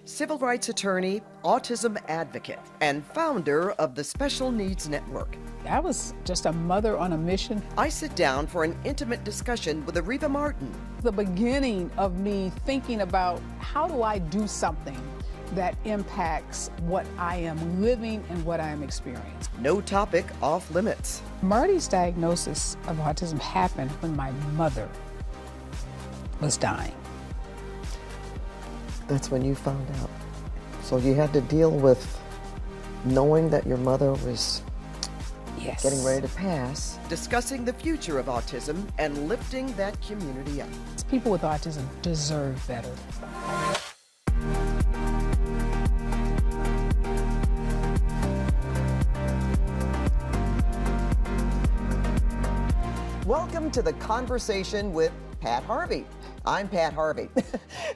civil rights attorney, autism advocate, and founder of the Special Needs Network. I was just a mother on a mission. I sit down for an intimate discussion with Ariva Martin. The beginning of me thinking about how do I do something that impacts what I am living and what I am experiencing. No topic off limits. Marty's diagnosis of autism happened when my mother was dying. That's when you found out. So you had to deal with knowing that your mother was getting ready to pass, discussing the future of autism and lifting that community up. People with autism deserve better. Welcome to The Conversation with Pat Harvey. I'm Pat Harvey.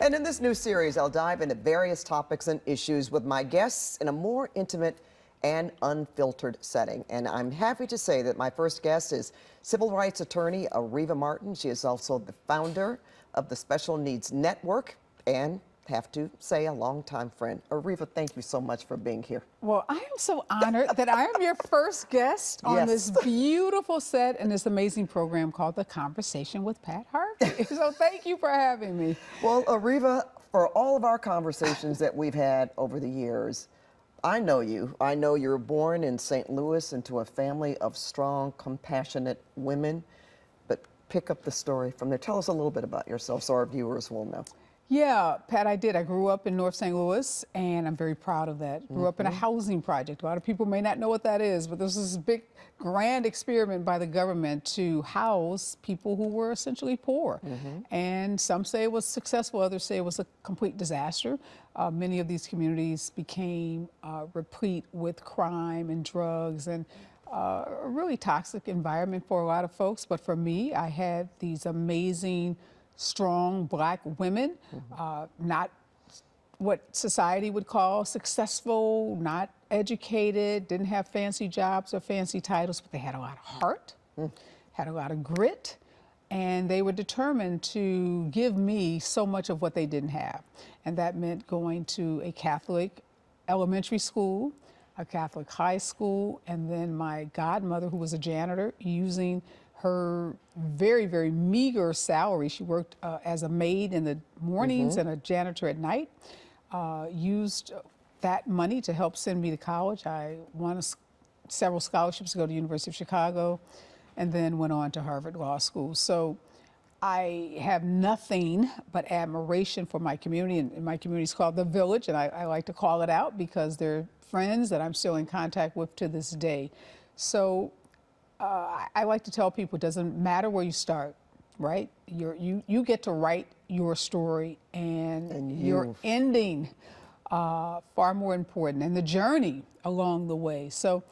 And in this new series, I'll dive into various topics and issues with my guests in a more intimate and unfiltered setting. And I'm happy to say that my first guest is civil rights attorney Ariva Martin. She is also the founder of the Special Needs Network and, have to say, a longtime friend. Ariva, thank you so much for being here. Well, I am so honored that I am your first guest on this beautiful set and this amazing program called The Conversation with Pat Harvey. So thank you for having me. Well, Ariva, for all of our conversations that we've had over the years, I know you. I know you were born in St. Louis into a family of strong, compassionate women. But pick up the story from there. Tell us a little bit about yourself so our viewers will know. Yeah, Pat, I did. I grew up in North St. Louis, and I'm very proud of that. Grew up in a housing project. A lot of people may not know what that is, but this is a big, grand experiment by the government to house people who were essentially poor. And some say it was successful, others say it was a complete disaster. Many of these communities became replete with crime and drugs and a really toxic environment for a lot of folks. But for me, I had these amazing, strong Black women, not what society would call successful, not educated, didn't have fancy jobs or fancy titles, but they had a lot of heart, had a lot of grit, and they were determined to give me so much of what they didn't have. And that meant going to a Catholic elementary school, a Catholic high school, and then my godmother, who was a janitor, using her very, very meager salary. She worked as a maid in the mornings and a janitor at night, used that money to help send me to college. I won several scholarships to go to the University of Chicago and then went on to Harvard Law School. So I have nothing but admiration for my community, and my community is called The Village, and I like to call it out because they're friends that I'm still in contact with to this day. So I like to tell people it doesn't matter where you start, right? You get to write your story, and your ending far more important, and the journey along the way. So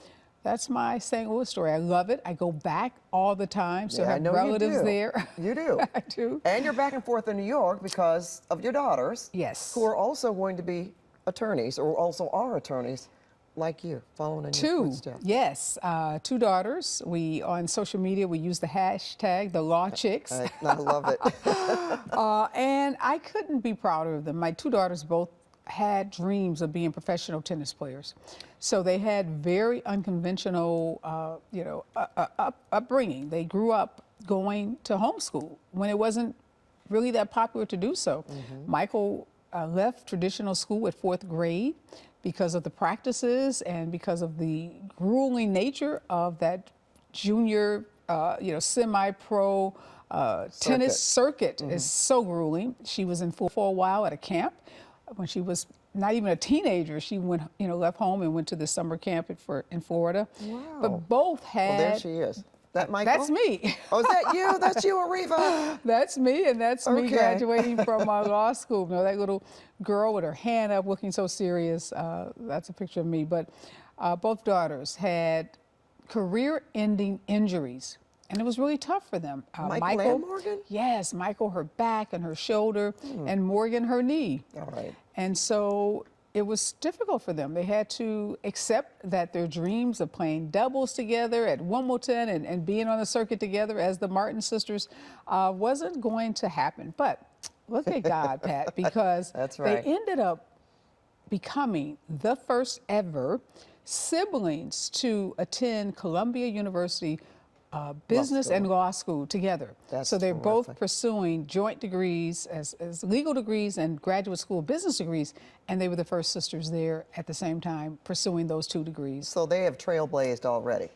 that's my St. Louis story. I love it. I go back all the time, so I have relatives there. You do. I do. And you're back and forth in New York because of your daughters. Yes. Who are also going to be attorneys, or also are attorneys, like you, following in your footsteps. Yes, two daughters. We, on social media, we use the hashtag, the Law Chicks. I love it. And I couldn't be prouder of them. My two daughters both had dreams of being professional tennis players. So they had very unconventional, upbringing. They grew up going to homeschool when it wasn't really that popular to do so. Michael left traditional school at 4th grade because of the practices and because of the grueling nature of that junior, semi-pro tennis circuit is so grueling. She was in for a while at a camp. When she was not even a teenager, she went, left home and went to the summer camp in Florida. Wow. But both had. Well, there she is. That Michael? That's me. Oh, is that you? That's you, Ariva. That's me, and that's me graduating from law school. That little girl with her hand up looking so serious, that's a picture of me. But both daughters had career-ending injuries, and it was really tough for them. Michael and Morgan? Yes, Michael, her back and her shoulder, and Morgan, her knee. All right. And so it was difficult for them. They had to accept that their dreams of playing doubles together at Wimbledon and being on the circuit together as the Martin sisters wasn't going to happen. But look at God, Pat, because That's right. they ended up becoming the first ever siblings to attend Columbia University business and law school together. That's so they're both terrific. pursuing joint degrees as legal degrees and graduate school business degrees, and they were the first sisters there at the same time pursuing those 2 degrees. So they have trailblazed already.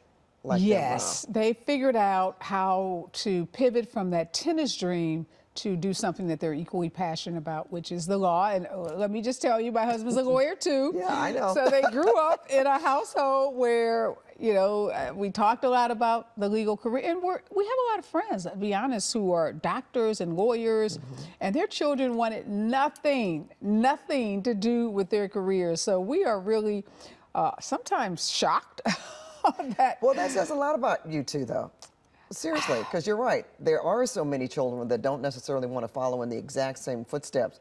Like Yes, they figured out how to pivot from that tennis dream to do something that they're equally passionate about, which is the law. And let me just tell you, my husband's a lawyer too. Yeah, I know. So they grew up in a household where, you know, we talked a lot about the legal career, and we have a lot of friends, to be honest, who are doctors and lawyers, and their children wanted nothing to do with their careers. So we are really sometimes shocked on that. Well, that says a lot about you two, though. Seriously, because you're right. There are so many children that don't necessarily want to follow in the exact same footsteps.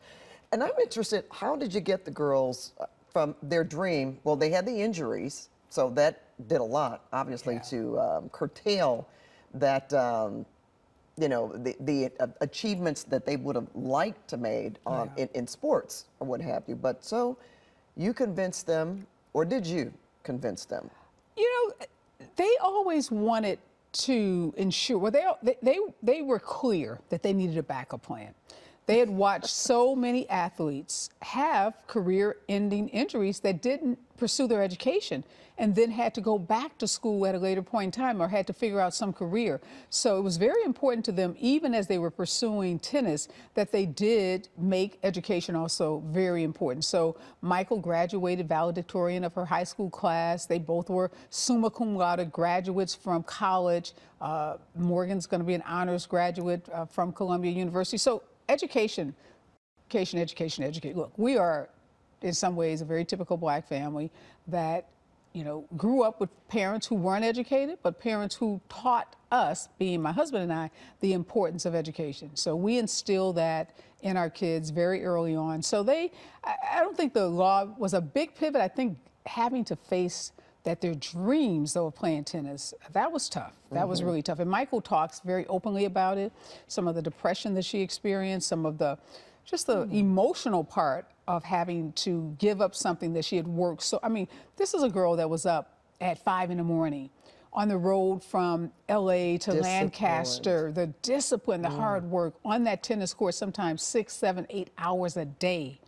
And I'm interested, how did you get the girls from their dream? Well, they had the injuries, so that did a lot, obviously, to curtail that, you know, the achievements that they would have liked to made in sports or what have you. But so you convinced them, or did you convince them? You know, they always wanted to ensure, well, they were clear that they needed a backup plan. They had watched so many athletes have career-ending injuries that didn't pursue their education and then had to go back to school at a later point in time or had to figure out some career. So it was very important to them, even as they were pursuing tennis, that they did make education also very important. So Michael graduated valedictorian of her high school class. They both were summa cum laude graduates from college. Morgan's going to be an honors graduate from Columbia University. So education. Look, we are in some ways a very typical black family that, you know, grew up with parents who weren't educated, but parents who taught us, being my husband and I, the importance of education. So we instill that in our kids very early on. So I don't think the law was a big pivot. I think having to face that their dreams, though, of playing tennis, that was tough. That was really tough. And Michael talks very openly about it, some of the depression that she experienced, some of the just the emotional part of having to give up something that she had worked. So, I mean, this is a girl that was up at 5 in the morning on the road from LA to Lancaster, the discipline, the hard work on that tennis court, sometimes 6, 7, 8 hours a day,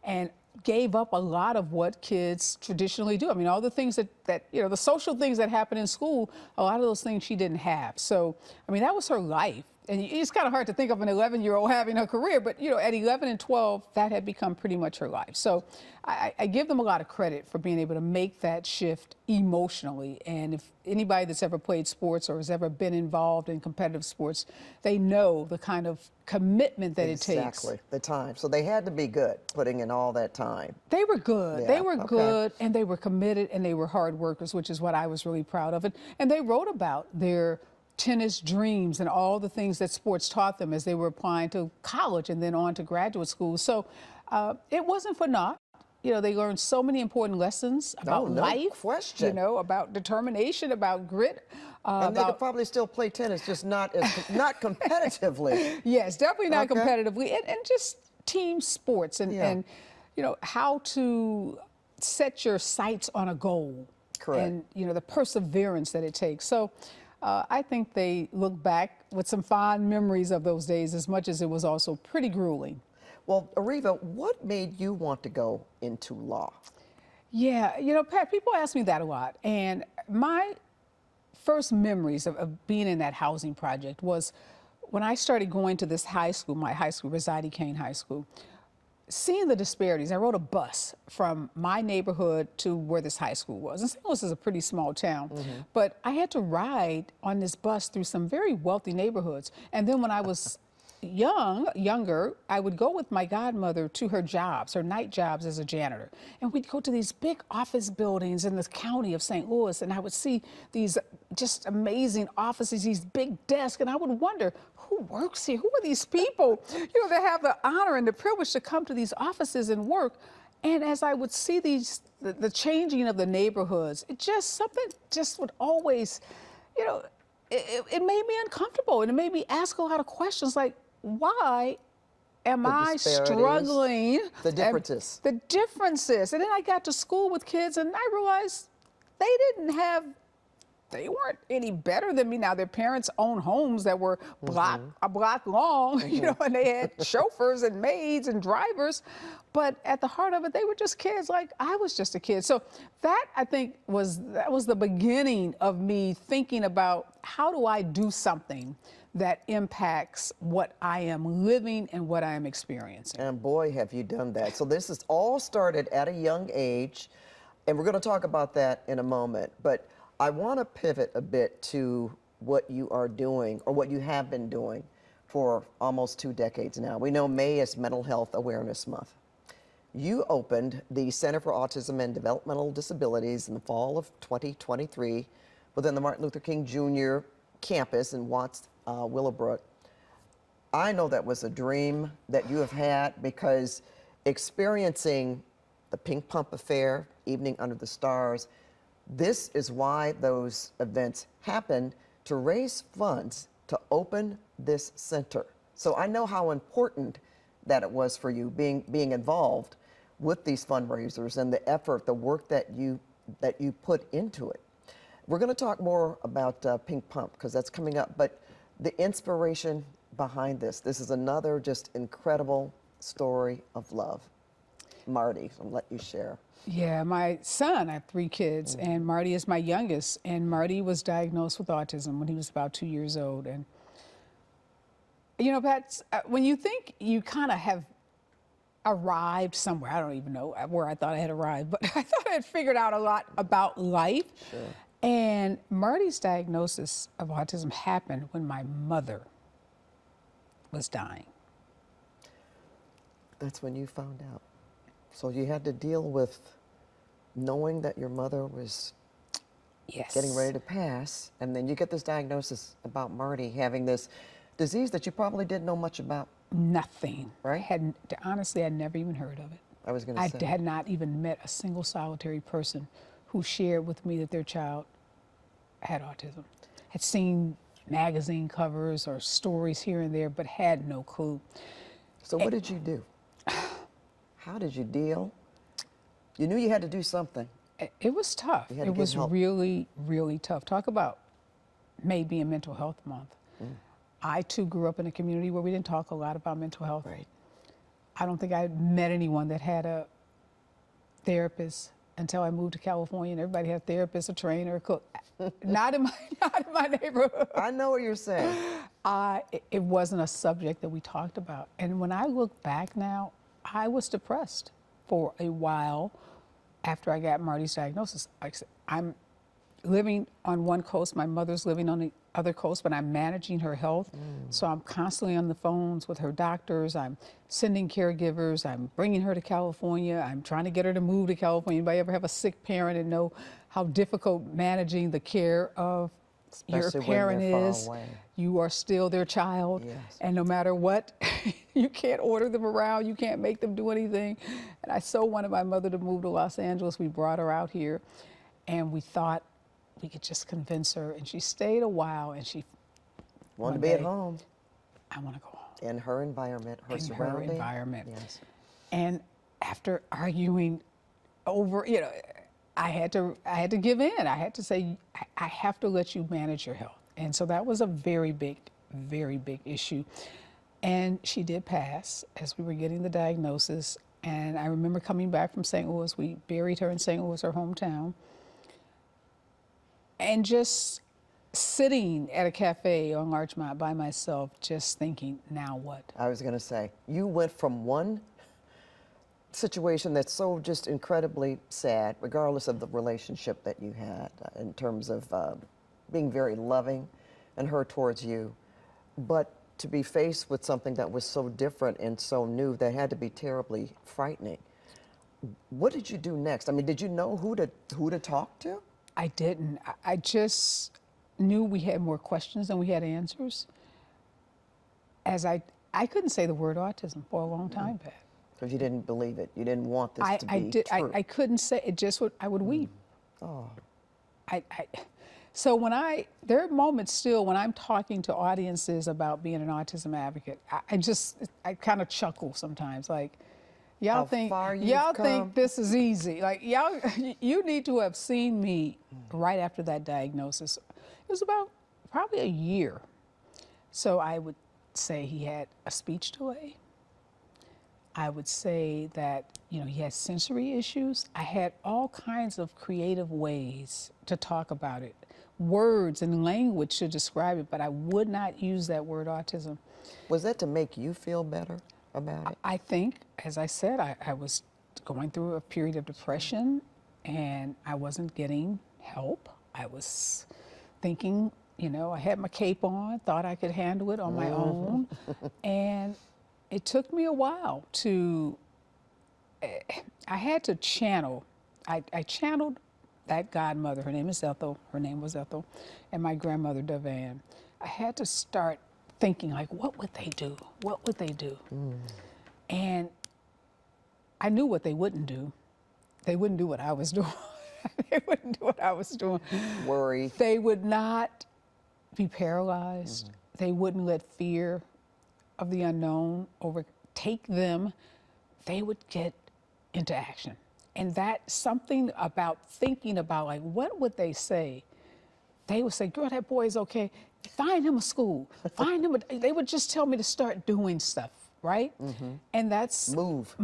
and gave up a lot of what kids traditionally do. I mean, all the things that you know, the social things that happen in school, a lot of those things she didn't have. So, I mean, that was her life. And it's kind of hard to think of an 11-year-old having a career, but, you know, at 11 and 12, that had become pretty much her life. So I give them a lot of credit for being able to make that shift emotionally. And if anybody that's ever played sports or has ever been involved in competitive sports, they know the kind of commitment that it takes. Exactly, the time. So they had to be good, putting in all that time. They were good. Yeah, they were good, and they were committed, and they were hard workers, which is what I was really proud of. And they wrote about their tennis dreams and all the things that sports taught them as they were applying to college and then on to graduate school. So it wasn't for naught. You know, they learned so many important lessons about life, question. You know, about determination, about grit. And they could probably still play tennis, just not competitively. Yes, definitely not competitively, and just team sports and you know, how to set your sights on a goal. Correct. And, you know, the perseverance that it takes. So I think they look back with some fond memories of those days, as much as it was also pretty grueling. Well, Ariva, what made you want to go into law? Yeah, you know, Pat, people ask me that a lot. And my first memories of being in that housing project was when I started going to this high school, my high school, Rosati Kane High School, seeing the disparities. I rode a bus from my neighborhood to where this high school was. And St. Louis is a pretty small town, but I had to ride on this bus through some very wealthy neighborhoods. And then when I was younger, I would go with my godmother to her jobs, her night jobs as a janitor. And we'd go to these big office buildings in the county of St. Louis, and I would see these just amazing offices, these big desks, and I would wonder, who works here? Who are these people? You know, they have the honor and the privilege to come to these offices and work. And as I would see the changing of the neighborhoods, something would always, you know, it made me uncomfortable, and it made me ask a lot of questions like, why am I disparities, struggling? the differences. The differences. And then I got to school with kids and I realized they weren't any better than me. Now, their parents owned homes that were a block long, you know, and they had chauffeurs and maids and drivers. But at the heart of it, they were just kids like I was just a kid. So that, I think, was the beginning of me thinking about how do I do something that impacts what I am living and what I am experiencing. And boy, have you done that. So this is all started at a young age, and we're going to talk about that in a moment. But I want to pivot a bit to what you are doing, or what you have been doing for almost 2 decades now. We know May is Mental Health Awareness Month. You opened the Center for Autism and Developmental Disabilities in the fall of 2023 within the Martin Luther King Jr. campus in Watts, Willowbrook. I know that was a dream that you have had, because experiencing the Pink Pump Affair, Evening Under the Stars, this is why those events happened, to raise funds to open this center. So I know how important that it was for you, being involved with these fundraisers and the effort, the work that you put into it. We're going to talk more about Pink Pump, because that's coming up, but the inspiration behind this is another just incredible story of love. Marty, I'll let you share. Yeah, my son, I have 3 kids, and Marty is my youngest, and Marty was diagnosed with autism when he was about 2 years old. And, you know, Pat, when you think you kind of have arrived somewhere, I don't even know where I thought I had arrived, but I thought I had figured out a lot about life. Sure. And Marty's diagnosis of autism happened when my mother was dying. That's when you found out. So you had to deal with knowing that your mother was getting ready to pass, and then you get this diagnosis about Marty having this disease that you probably didn't know much about. Nothing. Right? Honestly, I'd never even heard of it. I was going to say. I had not even met a single solitary person who shared with me that their child had autism. Had seen magazine covers or stories here and there, but had no clue. So what did you do? How did you deal? You knew you had to do something. It was tough. It was really, really tough. Talk about May being Mental Health Month. I, too, grew up in a community where we didn't talk a lot about mental health. Right. I don't think I met anyone that had a therapist until I moved to California, and everybody had a therapist, a trainer, a cook. Not in my neighborhood. I know what you're saying. It wasn't a subject that we talked about. And when I look back now, I was depressed for a while after I got Marty's diagnosis. Like I said, I'm living on one coast, my mother's living on the other coast, but I'm managing her health. So I'm constantly on the phones with her doctors. I'm sending caregivers. I'm bringing her to California. I'm trying to get her to move to California. Anybody ever have a sick parent and know how difficult managing the care of Especially your parent when they're is? far away. You are still their child. Yes. And no matter what, you can't order them around. You can't make them do anything. And I so wanted my mother to move to Los Angeles. We brought her out here, and we thought we could just convince her. And she stayed a while, and she wanted to be at home. I want to go home. In her environment, her surrounding. Her environment. Yes. And after arguing over, you know, I had to give in. I had to say, I have to let you manage your health. And so that was a very big issue. And she did pass as we were getting the diagnosis. And I remember coming back from St. Louis. We buried her in St. Louis, her hometown. And just sitting at a cafe on Larchmont by myself, just thinking, now what? I was going to say, you went from one situation that's so just incredibly sad, regardless of the relationship that you had, in terms of being very loving and her towards you, but to be faced with something that was so different and so new, that had to be terribly frightening. What did you do next? I mean, did you know who to talk to? I didn't. I just knew we had more questions than we had answers. As I couldn't say the word autism for a long time, Pat. Because you didn't believe it. You didn't want this to be true. I couldn't say it. I would weep. Oh. So there are moments still when I'm talking to audiences about being an autism advocate, I kind of chuckle sometimes, like, y'all think this is easy. Like, y'all, you need to have seen me right after that diagnosis. It was about probably a year. So I would say he had a speech delay. I would say that, he had sensory issues. I had all kinds of creative ways to talk about it, words and language to describe it, but I would not use that word autism. Was that to make you feel better about it? I think, as I said, I was going through a period of depression and I wasn't getting help. I was thinking, I had my cape on, thought I could handle it on my own. And it took me a while I had to channel. I channeled that godmother. Her name is Ethel. Her name was Ethel. And my grandmother, Devan. I had to start thinking, like, what would they do? What would they do? And I knew what they wouldn't do. They wouldn't do what I was doing. They wouldn't do what I was doing. Worry. They would not be paralyzed. They wouldn't let fear of the unknown overtake them. They would get into action. And that's something about thinking about, like, what would they say? They would say, girl, that boy is okay. Find him a school. Find him they would just tell me to start doing stuff, right? And that's Move.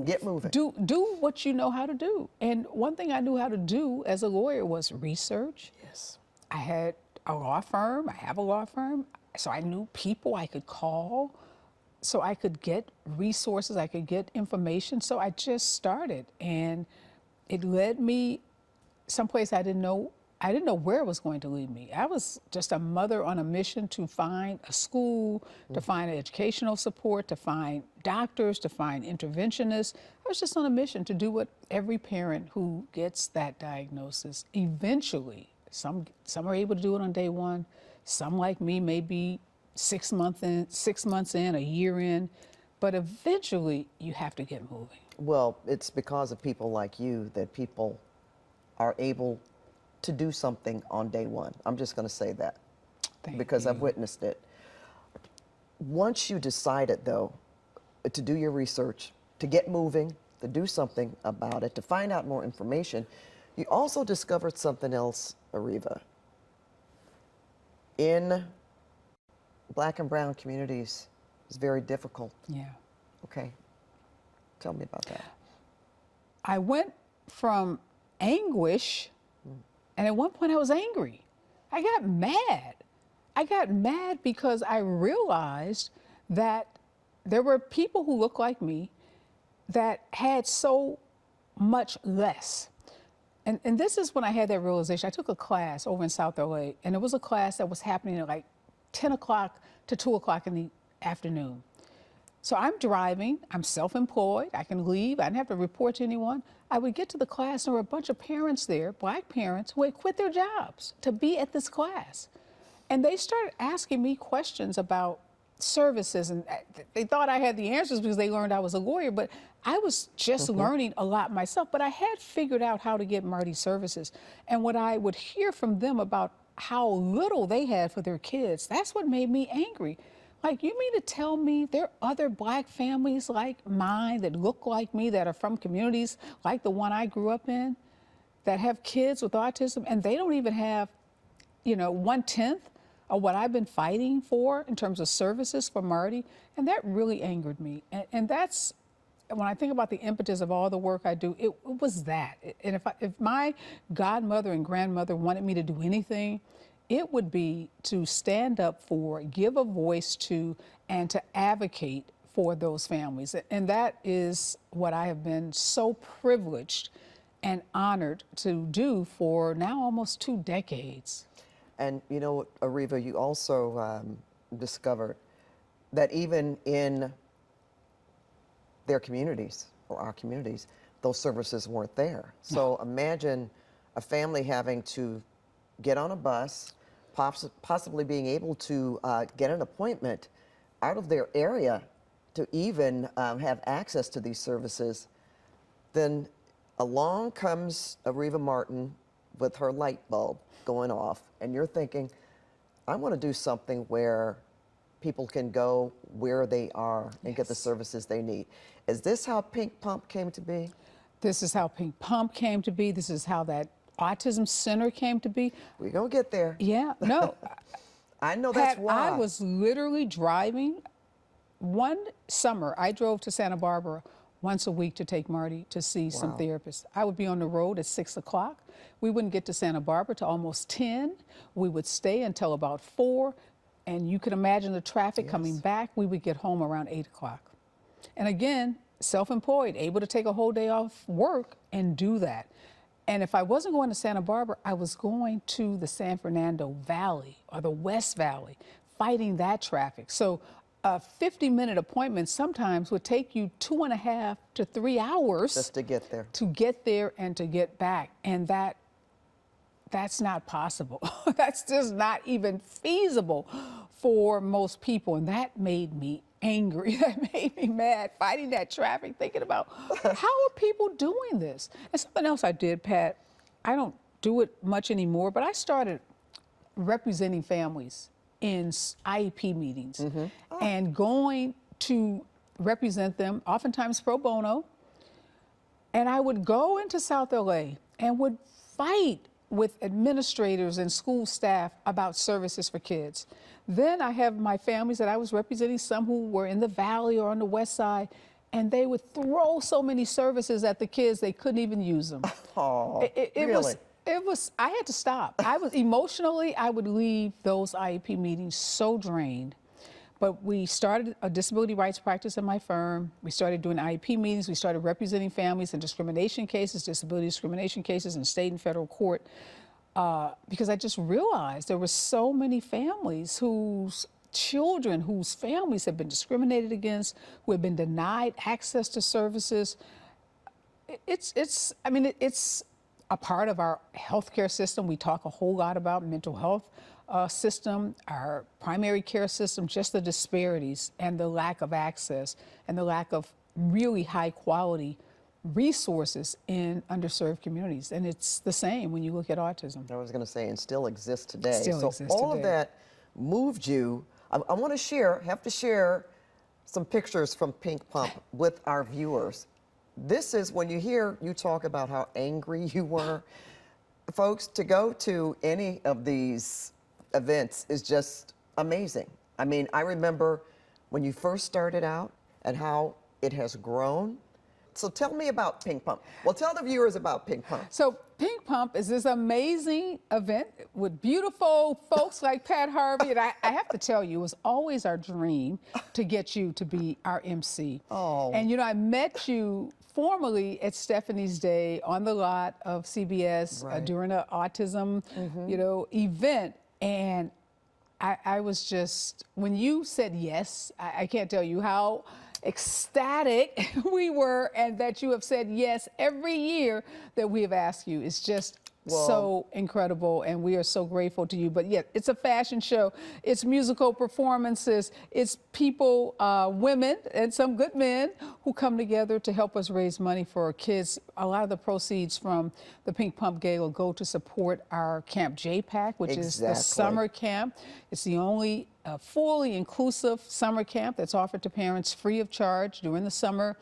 Get moving. Do what you know how to do. And one thing I knew how to do as a lawyer was research. Yes. I had a law firm. I have a law firm. So I knew people I could call. So I could get resources, I could get information. So I just started, and it led me someplace I didn't know where it was going to lead me. I was just a mother on a mission to find a school, to find educational support, to find doctors, to find interventionists. I was just on a mission to do what every parent who gets that diagnosis eventually, some are able to do it on day one, some like me may be 6 months in, a year in, but eventually you have to get moving. Well, it's because of people like you that people are able to do something on day one. I'm just going to say that because I've witnessed it. Once you decided, though, to do your research, to get moving, to do something about it, to find out more information, you also discovered something else, Ariva. In Black and brown communities, it's very difficult. Yeah. Okay. Tell me about that. I went from anguish, and at one point I was angry. I got mad. I got mad because I realized that there were people who looked like me that had so much less. And this is when I had that realization. I took a class over in South LA, and it was a class that was happening at like 10 o'clock to 2 o'clock in the afternoon. So I'm driving, I'm self-employed, I can leave, I didn't have to report to anyone. I would get to the class, and there were a bunch of parents there, Black parents, who had quit their jobs to be at this class. And they started asking me questions about services, and they thought I had the answers because they learned I was a lawyer, but I was just learning a lot myself. But I had figured out how to get Marty services. And what I would hear from them about how little they had for their kids, that's what made me angry. Like, you mean to tell me there are other Black families like mine that look like me, that are from communities like the one I grew up in, that have kids with autism, and they don't even have, 1/10 of what I've been fighting for in terms of services for Marty? And that really angered me. And that's, when I think about the impetus of all the work I do, it was that. And if my godmother and grandmother wanted me to do anything, it would be to stand up for, give a voice to, and to advocate for those families. And that is what I have been so privileged and honored to do for now almost 2 decades. And you know, Ariva, you also discovered that even in their communities, or our communities, those services weren't there. So imagine a family having to get on a bus, possibly being able to get an appointment out of their area to even have access to these services. Then along comes Ariva Martin, with her light bulb going off, and you're thinking, I want to do something where people can go where they are and get the services they need. Is this how Pink Pump came to be? This is how Pink Pump came to be. This is how that Autism Center came to be. We're going to get there. Yeah, no. I know Pat, that's why. I was literally driving. One summer, I drove to Santa Barbara once a week to take Marty to see some therapists. I would be on the road at 6 o'clock. We wouldn't get to Santa Barbara till almost 10. We would stay until about 4. And you can imagine the traffic coming back. We would get home around 8 o'clock. And again, self-employed, able to take a whole day off work and do that. And if I wasn't going to Santa Barbara, I was going to the San Fernando Valley or the West Valley, fighting that traffic. So a 50-minute appointment sometimes would take you 2.5 to 3 hours just to get there. To get there and to get back. And that's not possible. That's just not even feasible for most people. And that made me angry. That made me mad, fighting that traffic, thinking about how are people doing this? And something else I did, Pat, I don't do it much anymore, but I started representing families in IEP meetings and going to represent them, oftentimes pro bono. And I would go into South LA and would fight with administrators and school staff about services for kids. Then I have my families that I was representing, some who were in the Valley or on the West Side, and they would throw so many services at the kids they couldn't even use them. Oh, really? I had to stop. I was emotionally, I would leave those IEP meetings so drained. But we started a disability rights practice in my firm. We started doing IEP meetings. We started representing families in discrimination cases, disability discrimination cases in state and federal court, because I just realized there were so many families whose children, whose families have been discriminated against, who have been denied access to services. It's a part of our healthcare system. We talk a whole lot about mental health system, our primary care system, just the disparities and the lack of access and the lack of really high quality resources in underserved communities. And it's the same when you look at autism. I was going to say, and still exists today. Still so exists all today. of that moved you. I want to have to share some pictures from Pink Pump with our viewers. This is when you talk about how angry you were. Folks, to go to any of these events is just amazing. I mean, I remember when you first started out and how it has grown. So tell me about Pink Pump. Well, tell the viewers about Pink Pump. So Pink Pump is this amazing event with beautiful folks like Pat Harvey. And I have to tell you, it was always our dream to get you to be our MC. Oh. And I met you formally at Stephanie's Day on the lot of CBS during an autism, event. And I was just, when you said yes, I can't tell you how ecstatic we were, and that you have said yes every year that we have asked you. It's just so incredible, and we are so grateful to you. But yeah, it's a fashion show, it's musical performances, it's people, women and some good men who come together to help us raise money for kids. A lot of the proceeds from the Pink Pump Gala go to support our Camp JPAC, which is the summer camp. It's the only fully inclusive summer camp that's offered to parents free of charge during the summer.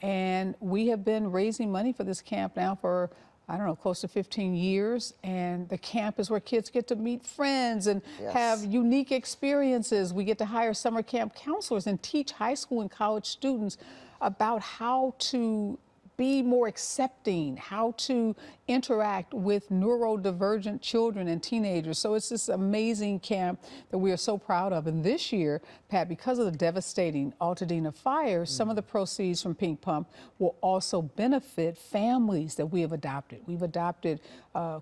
And we have been raising money for this camp now for, I don't know, close to 15 years. And the camp is where kids get to meet friends and have unique experiences. We get to hire summer camp counselors and teach high school and college students about how to be more accepting, how to interact with neurodivergent children and teenagers. So it's this amazing camp that we are so proud of. And this year, Pat, because of the devastating Altadena fire, some of the proceeds from Pink Pump will also benefit families that we have adopted. We've adopted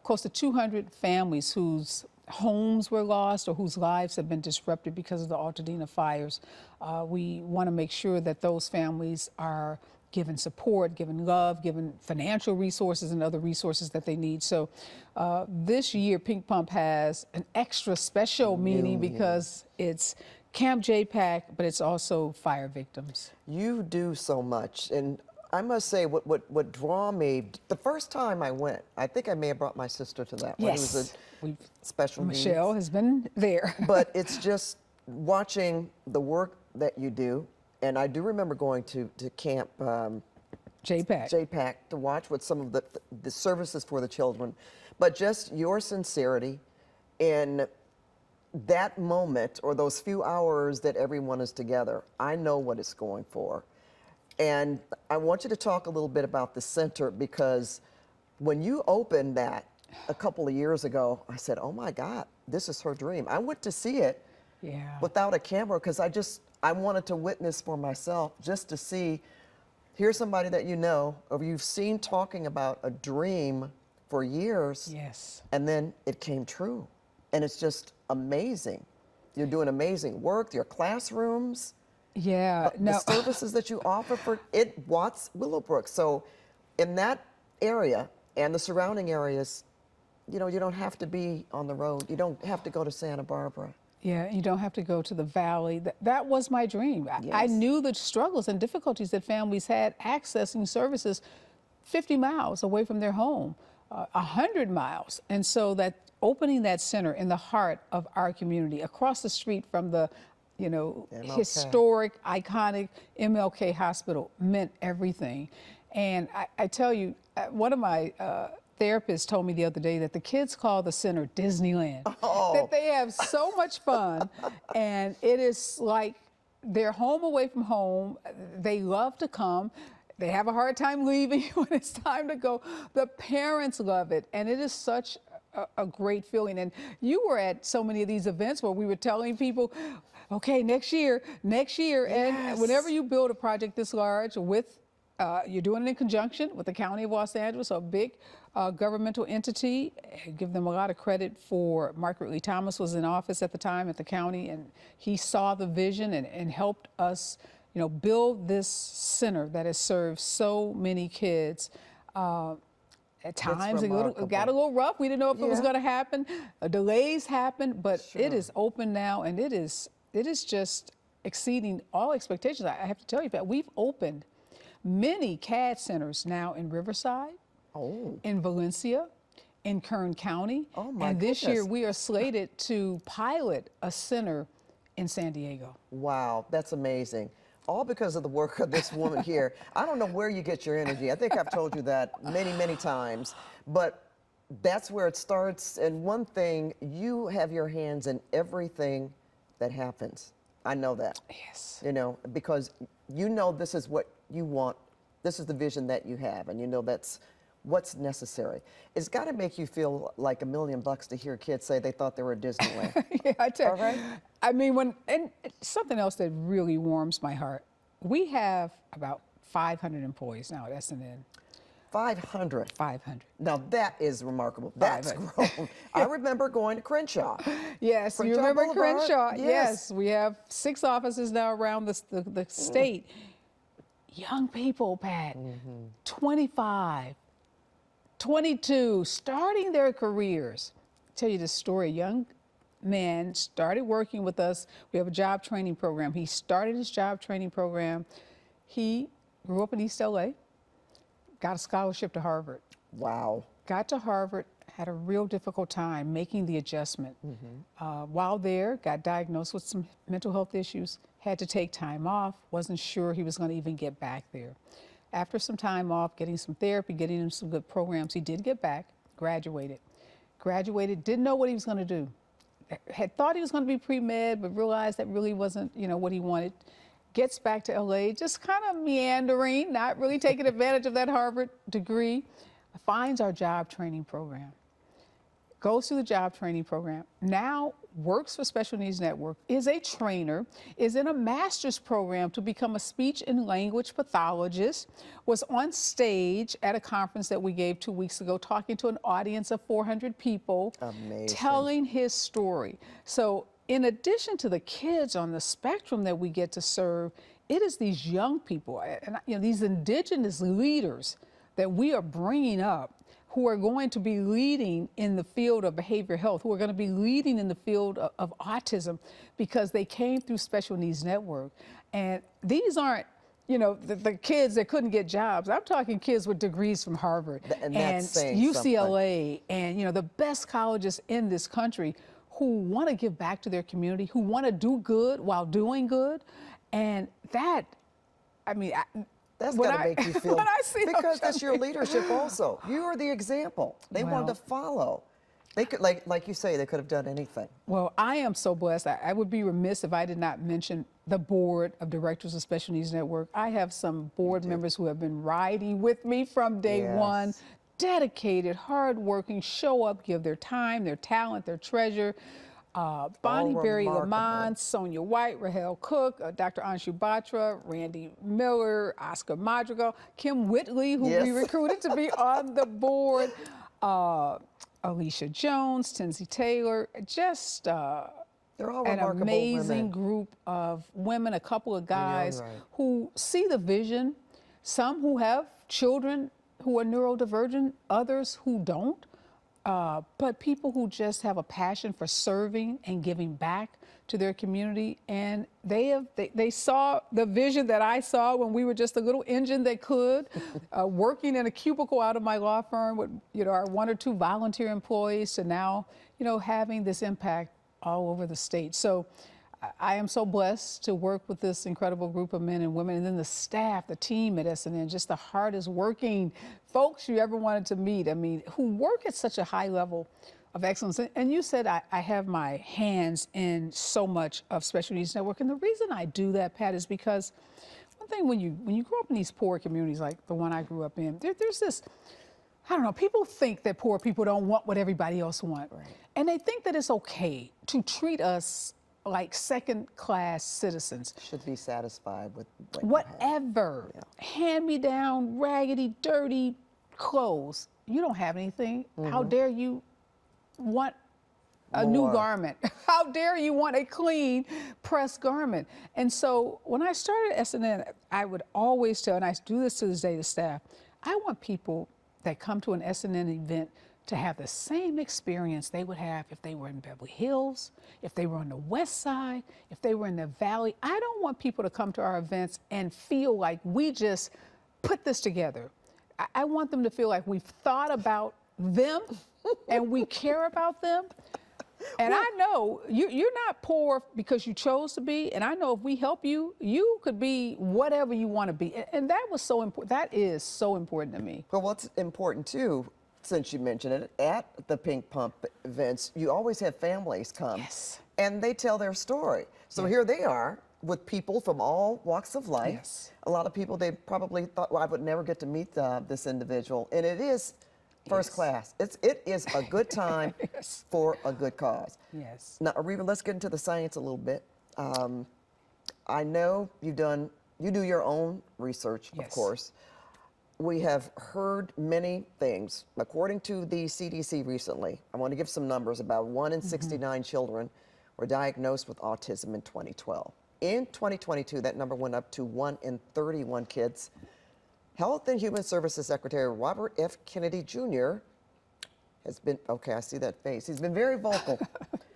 close to 200 families whose homes were lost or whose lives have been disrupted because of the Altadena fires. We want to make sure that those families are given support, given love, given financial resources and other resources that they need. So this year, Pink Pump has an extra special meaning because it's Camp JPAC, but it's also fire victims. You do so much, and I must say, what draw me, the first time I went, I think I may have brought my sister to that one. Yes. It was a special needs. Michelle has been there. But it's just watching the work that you do. And I do remember going to camp JPAC to watch what some of the services for the children. But just your sincerity in that moment or those few hours that everyone is together, I know what it's going for. And I want you to talk a little bit about the center, because when you opened that a couple of years ago, I said, oh my God, this is her dream. I went to see it without a camera because I wanted to witness for myself, just to see, here's somebody that you know, or you've seen talking about a dream for years. Yes. And then it came true. And it's just amazing. You're doing amazing work, your classrooms. Yeah, The services that you offer for Watts Willowbrook. So in that area and the surrounding areas, you know, you don't have to be on the road. You don't have to go to Santa Barbara. Yeah, you don't have to go to the valley. That was my dream. I knew the struggles and difficulties that families had accessing services 50 miles away from their home, 100 miles. And so that opening that center in the heart of our community, across the street from the historic, iconic MLK Hospital, meant everything. And I tell you, one of my therapists told me the other day that the kids call the center Disneyland, that they have so much fun, and it is like they're home away from home. They love to come. They have a hard time leaving when it's time to go. The parents love it, and it is such a great feeling. And you were at so many of these events where we were telling people, okay, next year. And whenever you build a project this large with, you're doing it in conjunction with the County of Los Angeles, a big governmental entity. I give them a lot of credit for, Mark Ridley Thomas was in office at the time at the county, and he saw the vision and helped us, you know, build this center that has served so many kids. At times it got a little rough. We didn't know if it was going to happen. Delays happened, but it is open now, and it is just exceeding all expectations. I have to tell you, Pat, we've opened many CAD centers now in Riverside, in Valencia, in Kern County. Oh my and this goodness. year we are slated to pilot a center in San Diego. Wow, that's amazing. All because of the work of this woman here. I don't know where you get your energy. I think I've told you that many, many times, but that's where it starts. And one thing, you have your hands in everything that happens. I know that. Yes. You know, because you know this is what you want. This is the vision that you have, and you know that's what's necessary. It's got to make you feel like $1 million to hear kids say they thought they were at Disneyland. Yeah, I tell you. All right? I mean, and something else that really warms my heart. We have about 500 employees now at SNN. 500. 500. Now that is remarkable. That's grown. I remember going to Crenshaw. Yes, you Crenshaw remember Boulevard? Crenshaw? Yes. We have 6 offices now around the state. Young people, Pat, 25, 22, starting their careers. I'll tell you this story. A young man started working with us. We have a job training program. He started his job training program. He grew up in East LA, got a scholarship to Harvard. Wow. Got to Harvard, had a real difficult time making the adjustment. While there, got diagnosed with some mental health issues, had to take time off, wasn't sure he was going to even get back there. After some time off, getting some therapy, getting him some good programs, he did get back, graduated. Didn't know what he was going to do. Had thought he was going to be pre-med, but realized that really wasn't, you know, what he wanted. Gets back to LA, just kind of meandering, not really taking advantage of that Harvard degree. Finds our job training program, goes through the job training program, now works for Special Needs Network, is a trainer, is in a master's program to become a speech and language pathologist, was on stage at a conference that we gave 2 weeks ago, talking to an audience of 400 people, telling his story. So in addition to the kids on the spectrum that we get to serve, it is these young people, and you know, these indigenous leaders that we are bringing up, who are going to be leading in the field of behavioral health, who are going to be leading in the field of autism, because they came through Special Needs Network. And these aren't you know, the kids that couldn't get jobs. I'm talking kids with degrees from Harvard And that's saying UCLA and, you know, the best colleges in this country who want to give back to their community, who want to do good while doing good. And that, I mean, that's got to make you feel, when I see because that's your leadership also. You are the example. They wanted to follow. They could, like you say, they could have done anything. Well, I am so blessed. I would be remiss if I did not mention the board of directors of Special Needs Network. I have some board members who have been riding with me from day one, dedicated, hardworking, show up, give their time, their talent, their treasure. Bonnie Berry Lamont, Sonia White, Rahel Cook, Dr. Anshu Batra, Randy Miller, Oscar Madrigal, Kim Whitley, who we recruited to be on the board, Alicia Jones, Tinsy Taylor, just they're all an remarkable amazing women. Group of women, a couple of guys who see the vision, some who have children who are neurodivergent, others who don't. But people who just have a passion for serving and giving back to their community, and they saw the vision that I saw when we were just a little engine that could, working in a cubicle out of my law firm with, you know, our 1 or 2 volunteer employees, to now, you know, having this impact all over the state. So I am so blessed to work with this incredible group of men and women, and then the staff, the team at SNN, just the hardest working folks you ever wanted to meet. I mean, who work at such a high level of excellence. And you said I have my hands in so much of Special Needs Network, and the reason I do that, Pat, is because one thing, when you grow up in these poor communities like the one I grew up in, there's this, I don't know, people think that poor people don't want what everybody else wants. Right. And they think that it's okay to treat us like second-class citizens. Should be satisfied with whatever. Hand-me-down, raggedy, dirty clothes. You don't have anything. How dare you want a new garment? How dare you want a clean, pressed garment? And so when I started SNN, I would always tell, and I do this to this day to staff, I want people that come to an SNN event to have the same experience they would have if they were in Beverly Hills, if they were on the West Side, if they were in the Valley. I don't want people to come to our events and feel like we just put this together. I want them to feel like we've thought about them and we care about them. And I know you're not poor because you chose to be, and I know if we help you, you could be whatever you want to be. And that was so important. That is so important to me. Well, what's important too, since you mentioned it, at the Pink Pump events, you always have families come. Yes. And they tell their story. So here they are with people from all walks of life. Yes. A lot of people, they probably thought, well, I would never get to meet this individual. And it is first class. It is a good time for a good cause. Yes. Now, Ariva, let's get into the science a little bit. I know you do your own research, of course. We have heard many things. According to the CDC recently, I want to give some numbers. About 1 in 69 children were diagnosed with autism in 2012. In 2022, that number went up to 1 in 31 kids. Health and Human Services Secretary Robert F. Kennedy Jr. has been, okay, I see that face. He's been very vocal.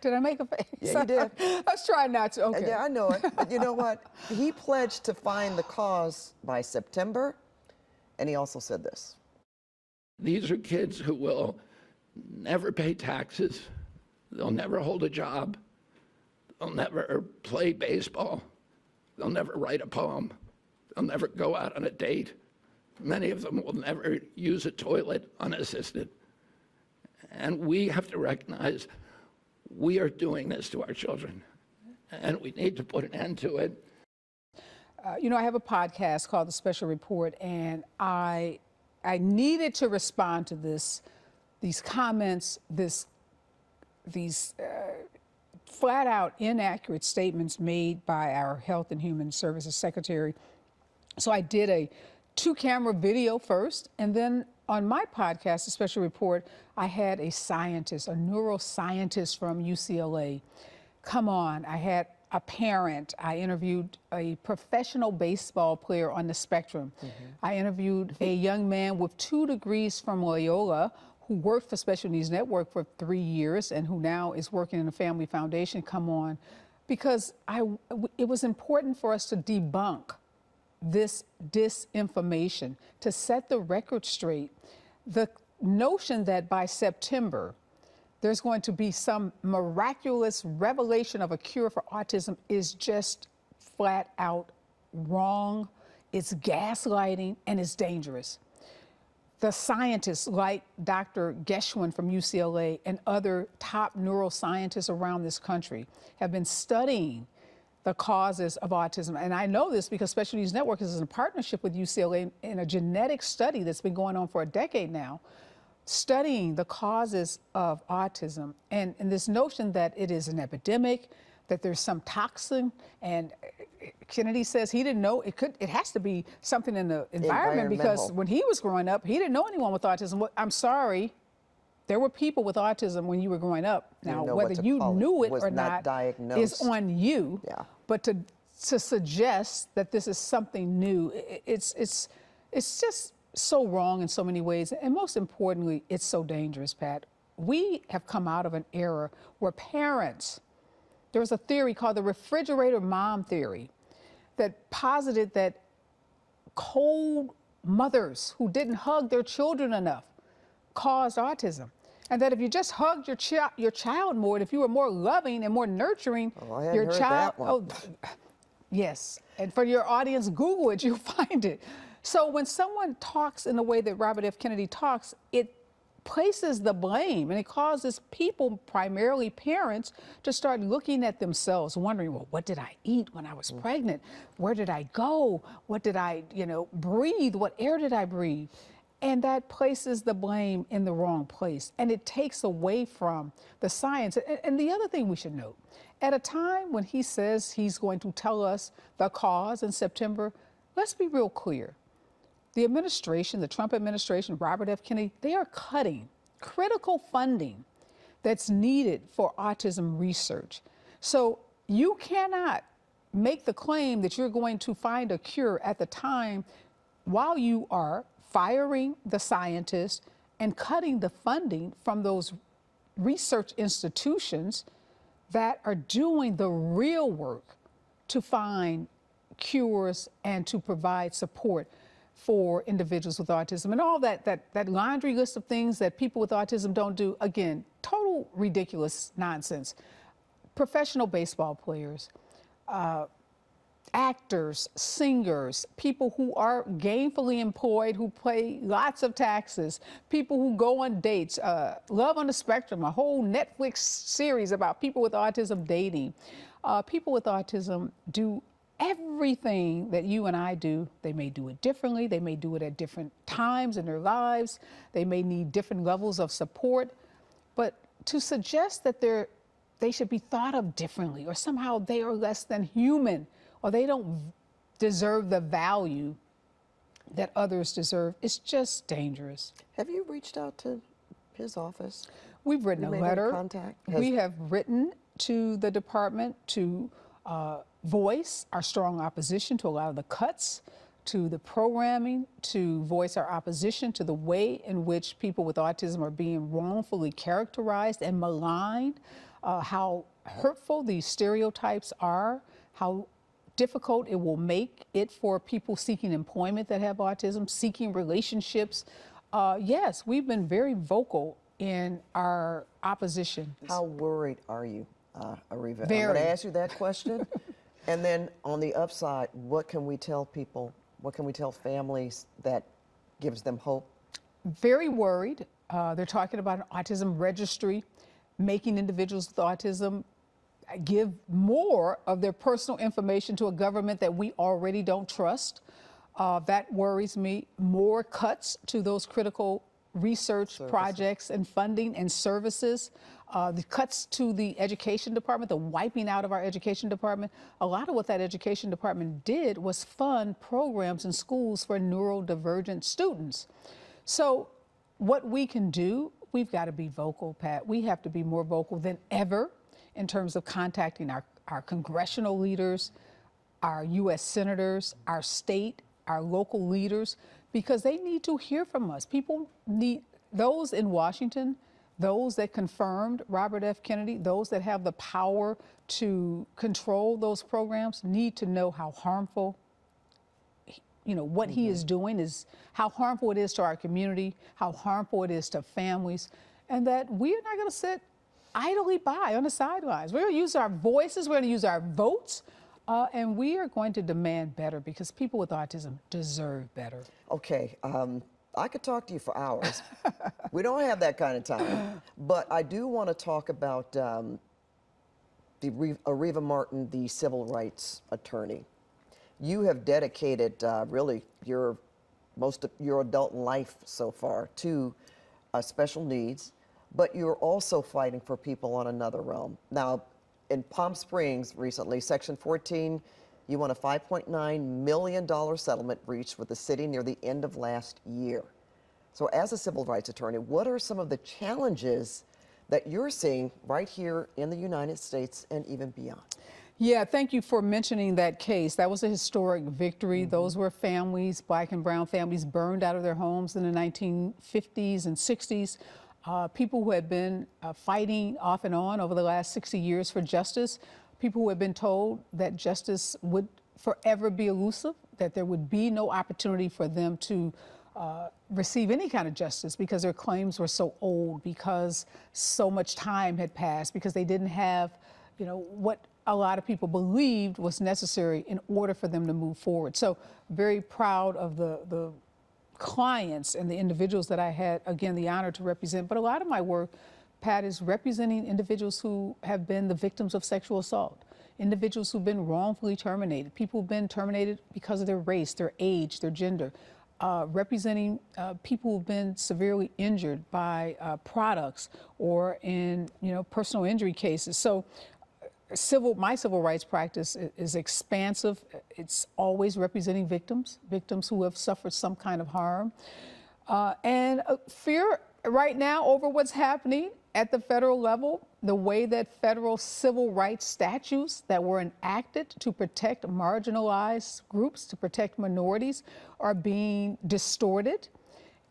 Did I make a face? Yeah, you did. I was trying not to. Okay. Yeah, I know it. But you know what? He pledged to find the cause by September. And he also said this. These are kids who will never pay taxes. They'll never hold a job. They'll never play baseball. They'll never write a poem. They'll never go out on a date. Many of them will never use a toilet unassisted. And we have to recognize we are doing this to our children, and we need to put an end to it. You know, I have a podcast called The Special Report, and I needed to respond to these comments, these flat-out inaccurate statements made by our Health and Human Services Secretary. So I did a 2-camera video first, and then on my podcast, The Special Report, I had a scientist, a neuroscientist from UCLA, come on. I had a parent. I interviewed a professional baseball player on the spectrum. I interviewed a young man with 2 degrees from Loyola who worked for Special Needs Network for 3 years and who now is working in a family foundation. Come on, because it was important for us to debunk this disinformation, to set the record straight. The notion that by September, there's going to be some miraculous revelation of a cure for autism is just flat out wrong. It's gaslighting and it's dangerous. The scientists like Dr. Geschwin from UCLA and other top neuroscientists around this country have been studying the causes of autism. And I know this because Special Needs Network is in a partnership with UCLA in a genetic study that's been going on for a decade now, studying the causes of autism and this notion that it is an epidemic, that there's some toxin, and Kennedy says he didn't know it has to be something in the environment because when he was growing up, he didn't know anyone with autism. Well, I'm sorry, there were people with autism when you were growing up. Now, whether you knew it or not is on you. Yeah. But to suggest that this is something new, it's just so wrong in so many ways. And most importantly, it's so dangerous, Pat. We have come out of an era where parents, there was a theory called the refrigerator mom theory that posited that cold mothers who didn't hug their children enough caused autism. And that if you just hugged your child more, and if you were more loving and more nurturing, your child, yes. And for your audience, Google it, you'll find it. So when someone talks in the way that Robert F. Kennedy talks, it places the blame and it causes people, primarily parents, to start looking at themselves, wondering, well, what did I eat when I was pregnant? Where did I go? What did I, breathe? What air did I breathe? And that places the blame in the wrong place. And it takes away from the science. And the other thing we should note, at a time when he says he's going to tell us the cause in September, let's be real clear. The administration, the Trump administration, Robert F. Kennedy, they are cutting critical funding that's needed for autism research. So you cannot make the claim that you're going to find a cure at the time while you are firing the scientists and cutting the funding from those research institutions that are doing the real work to find cures and to provide support for individuals with autism. And all that laundry list of things that people with autism don't do, again, total ridiculous nonsense. Professional baseball players, actors, singers, people who are gainfully employed, who pay lots of taxes, people who go on dates, Love on the Spectrum, a whole Netflix series about people with autism dating. People with autism do everything that you and I do. They may do it differently. They may do it at different times in their lives. They may need different levels of support. But to suggest that they should be thought of differently, or somehow they are less than human, or they don't deserve the value that others deserve, it's just dangerous. Have you reached out to his office? We've written a letter. Contact? We have written to the department to voice our strong opposition to a lot of the cuts, to the programming, to voice our opposition to the way in which people with autism are being wrongfully characterized and maligned, how hurtful these stereotypes are, how difficult it will make it for people seeking employment that have autism, seeking relationships. Yes, we've been very vocal in our opposition. How worried are you, Ariva? Very. I'm going to ask you that question. And then on the upside, what can we tell people? What can we tell families that gives them hope? Very worried. They're talking about an autism registry, making individuals with autism give more of their personal information to a government that we already don't trust. That worries me. More cuts to those critical research projects and funding and services. The cuts to the education department, the wiping out of our education department. A lot of what that education department did was fund programs in schools for neurodivergent students. So what we can do, we've got to be vocal, Pat. We have to be more vocal than ever in terms of contacting our congressional leaders, our U.S. senators, our state, our local leaders, because they need to hear from us. People need, those in Washington, those that confirmed Robert F. Kennedy, those that have the power to control those programs need to know how harmful what he is doing is how harmful it is to our community, how harmful it is to families, and that we are not going to sit idly by on the sidelines. We're going to use our voices, we're going to use our votes, and we are going to demand better because people with autism deserve better. Okay, I could talk to you for hours. We don't have that kind of time. But I do want to talk about Ariva Martin, the civil rights attorney. You have dedicated really most of your adult life so far to special needs, but you're also fighting for people on another realm. Now, in Palm Springs recently, Section 14, you won a $5.9 million settlement reached with the city near the end of last year. So as a civil rights attorney, what are some of the challenges that you're seeing right here in the United States and even beyond? Yeah, thank you for mentioning that case. That was a historic victory. Those were families, black and brown families, burned out of their homes in the 1950s and 60s. People who had been fighting off and on over the last 60 years for justice, people who had been told that justice would forever be elusive, that there would be no opportunity for them to receive any kind of justice because their claims were so old, because so much time had passed, because they didn't have, what a lot of people believed was necessary in order for them to move forward. So very proud of the clients and the individuals that I had, again, the honor to represent. But a lot of my work, Pat, is representing individuals who have been the victims of sexual assault, individuals who've been wrongfully terminated, people who've been terminated because of their race, their age, their gender, representing people who've been severely injured by products or in, personal injury cases. So my civil rights practice is expansive. It's always representing victims who have suffered some kind of harm. And fear right now over what's happening at the federal level, the way that federal civil rights statutes that were enacted to protect marginalized groups, to protect minorities, are being distorted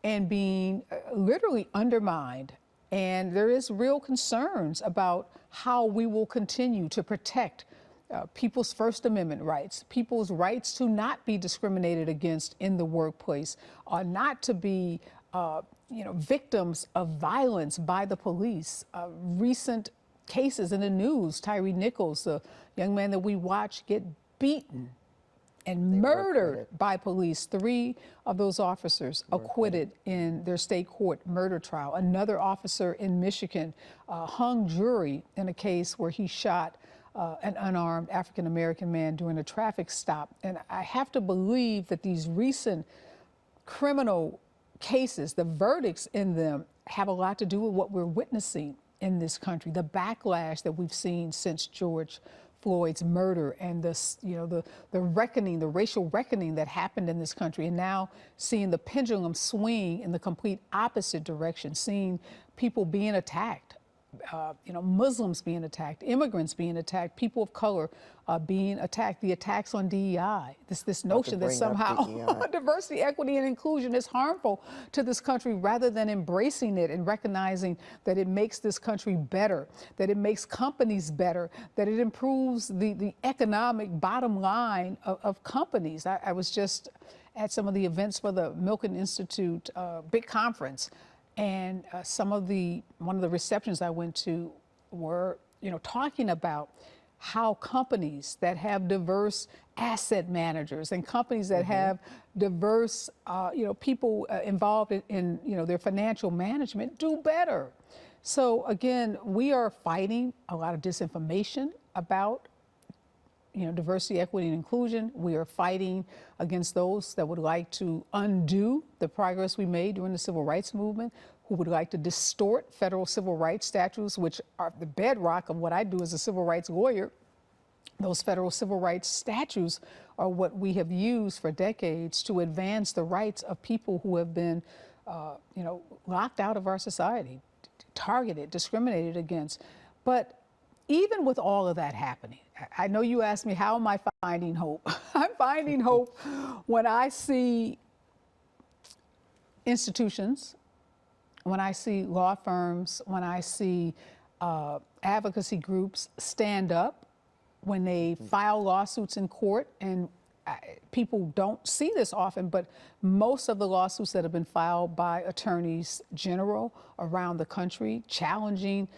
and being literally undermined. And there is real concerns about how we will continue to protect people's First Amendment rights, people's rights to not be discriminated against in the workplace, or not to be victims of violence by the police. Recent cases in the news, Tyree Nichols, the young man that we watched get beaten and murdered by police. 3 of those officers acquitted in their state court murder trial. Another officer in Michigan hung jury in a case where he shot an unarmed African-American man during a traffic stop. And I have to believe that these recent criminal cases, the verdicts in them, have a lot to do with what we're witnessing in this country, the backlash that we've seen since George Floyd's murder, and the reckoning, the racial reckoning that happened in this country, and now seeing the pendulum swing in the complete opposite direction, seeing people being attacked, Muslims being attacked, immigrants being attacked, people of color being attacked, the attacks on DEI, this notion that somehow diversity, equity, and inclusion is harmful to this country, rather than embracing it and recognizing that it makes this country better, that it makes companies better, that it improves the economic bottom line of companies. I was just at some of the events for the Milken Institute big conference, and one of the receptions I went to were, talking about how companies that have diverse asset managers and companies that have diverse, people involved in, their financial management do better. So again, we are fighting a lot of disinformation about, diversity, equity, and inclusion. We are fighting against those that would like to undo the progress we made during the civil rights movement, who would like to distort federal civil rights statutes, which are the bedrock of what I do as a civil rights lawyer. Those federal civil rights statutes are what we have used for decades to advance the rights of people who have been, locked out of our society, targeted, discriminated against. But even with all of that happening, I know you asked me, how am I finding hope? I'm finding hope when I see institutions, when I see law firms, when I see advocacy groups stand up, when they file lawsuits in court, and people don't see this often, but most of the lawsuits that have been filed by attorneys general around the country challenging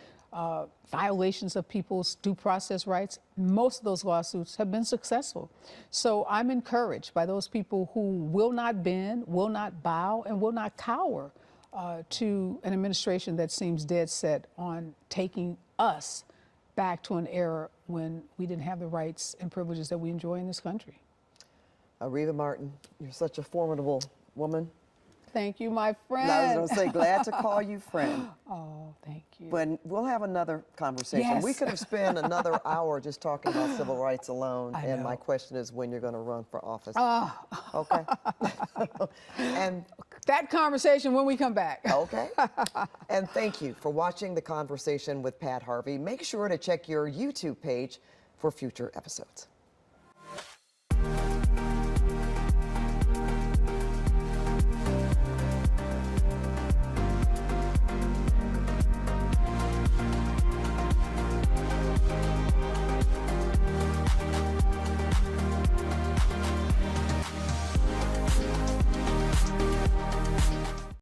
violations of people's due process rights, most of those lawsuits have been successful. So I'm encouraged by those people who will not bend, will not bow, and will not cower to an administration that seems dead set on taking us back to an era when we didn't have the rights and privileges that we enjoy in this country. Ariva Martin, you're such a formidable woman. Thank you, my friend. I was going to say, glad to call you friend. Oh, thank you. But we'll have another conversation. Yes. We could have spent another hour just talking about civil rights alone. I And know. my question is when you're going to run for office. Oh. Okay. And That conversation when we come back. okay. And thank you for watching the conversation with Pat Harvey. Make sure to check your YouTube page for future episodes.